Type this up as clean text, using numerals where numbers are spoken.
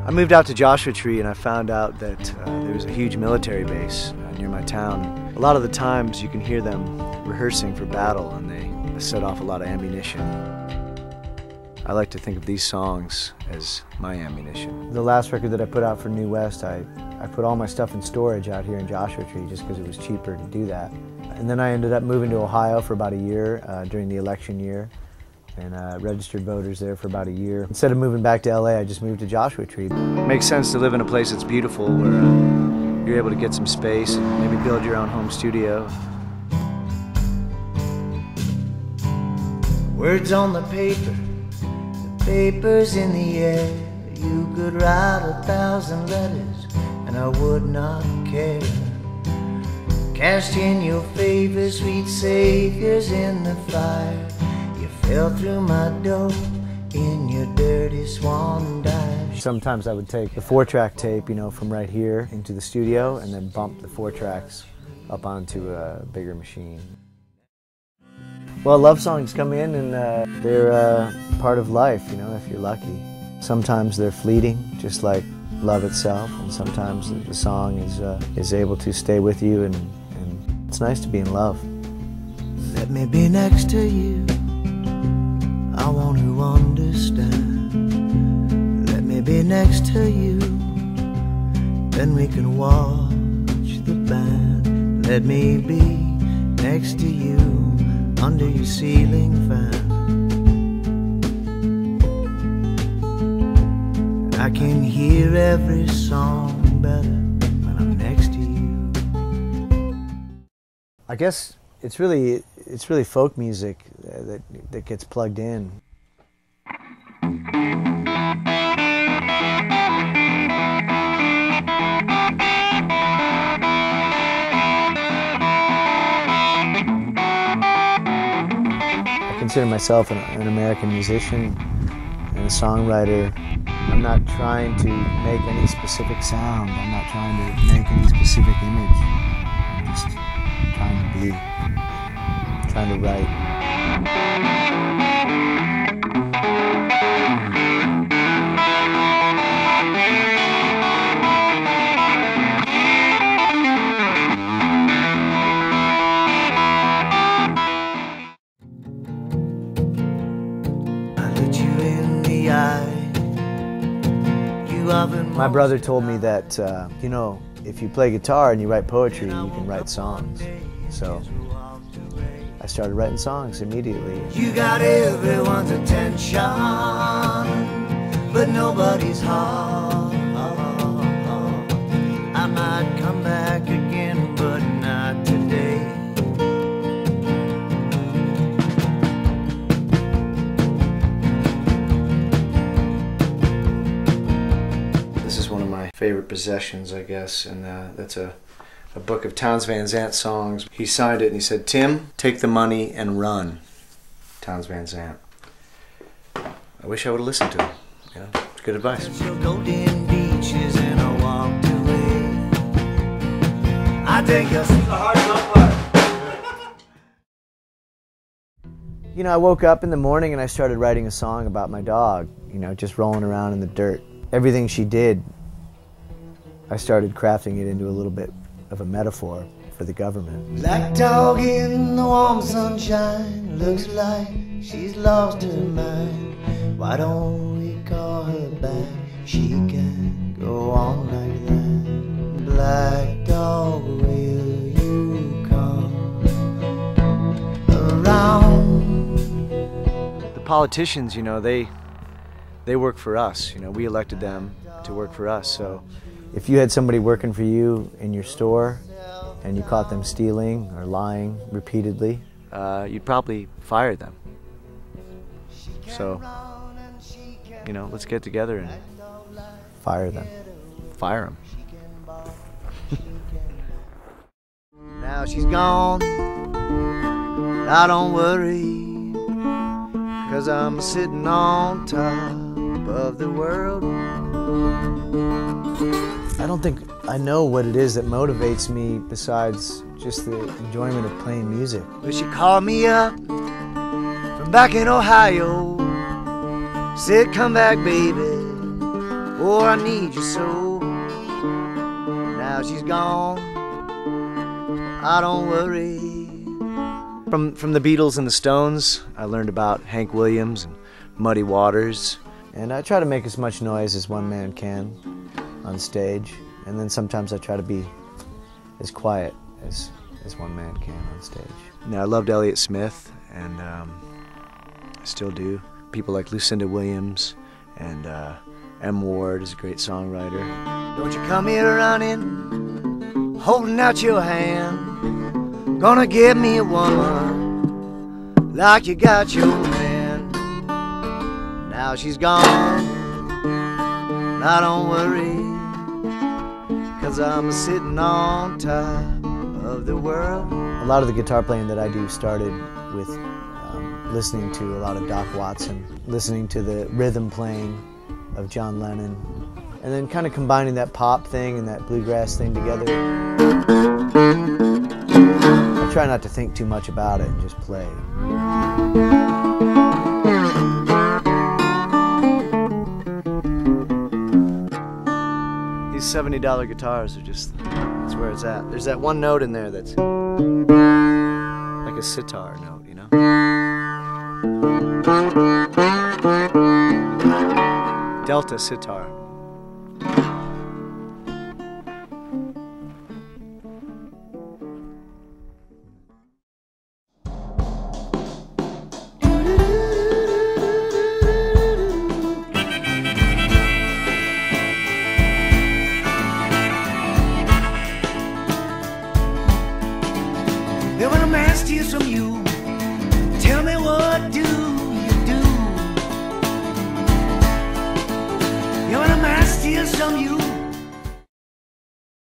I moved out to Joshua Tree and I found out that there was a huge military base near my town. A lot of the times you can hear them rehearsing for battle and they set off a lot of ammunition. I like to think of these songs as my ammunition. The last record that I put out for New West, I put all my stuff in storage out here in Joshua Tree just because it was cheaper to do that. And then I ended up moving to Ohio for about a year during the election year, and registered voters there for about a year. Instead of moving back to LA, I just moved to Joshua Tree. It makes sense to live in a place that's beautiful where you're able to get some space and maybe build your own home studio. Words on the paper's in the air. You could write 1,000 letters and I would not care. Cast in your favor, sweet saviors in the fire. You fell through my door in your dirty swan dive. Sometimes I would take the 4-track tape, from right here into the studio and then bump the 4 tracks up onto a bigger machine. Well, love songs come in and they're part of life, if you're lucky. Sometimes they're fleeting, just like love itself, and sometimes the song is able to stay with you, and it's nice to be in love. Let me be next to you, I want to understand. Let me be next to you, then we can watch the band. Let me be next to you, under your ceiling fan. I can hear every song better when I'm next to you. I guess it's really folk music that gets plugged in. I consider myself an American musician and a songwriter. I'm not trying to make any specific sound. I'm not trying to make any specific image. I'm just trying to be, trying to write. I looked you in the eye. My brother told me that, if you play guitar and you write poetry, you can write songs. So I started writing songs immediately. You got everyone's attention, but nobody's heart. I might come back again, but not today. This is one of my favorite possessions, I guess, and that's a book of Townes Van Zandt songs. He signed it and he said, "Tim, take the money and run." Townes Van Zandt. I wish I would have listened to him. It's good advice. Golden beaches and I walked away. I take us the hard I woke up in the morning and I started writing a song about my dog, just rolling around in the dirt. Everything she did, I started crafting it into a little bit of a metaphor for the government. Black dog in the warm sunshine, looks like she's lost her mind. Why don't we call her back? She can go on like that. Black dog, will you come around? The politicians, they work for us. We elected them to work for us. So if you had somebody working for you in your store and you caught them stealing or lying repeatedly, you'd probably fire them. So, let's get together and fire them. Fire them. Now she's gone, I don't worry, 'cause I'm sitting on top of the world. I don't think I know what it is that motivates me besides just the enjoyment of playing music. Well, she called me up from back in Ohio, said, come back, baby, oh, I need you so. Now she's gone, I don't worry. From the Beatles and the Stones, I learned about Hank Williams and Muddy Waters. And I try to make as much noise as one man can on stage. And then sometimes I try to be as quiet as one man can on stage. Now, I loved Elliott Smith, and I still do. People like Lucinda Williams, and M. Ward is a great songwriter. Don't you come here running, holding out your hand, gonna give me a woman like you got your man. Now she's gone, I don't worry, 'cause I'm sitting on top of the world. A lot of the guitar playing that I do started with listening to a lot of Doc Watson, listening to the rhythm playing of John Lennon, and then kind of combining that pop thing and that bluegrass thing together. I try not to think too much about it and just play. These $70 guitars are just, that's where it's at. There's that one note in there that's like a sitar note, you know? Delta sitar. Then when a man steals from you, tell me what do you do? Then when a man steals from you,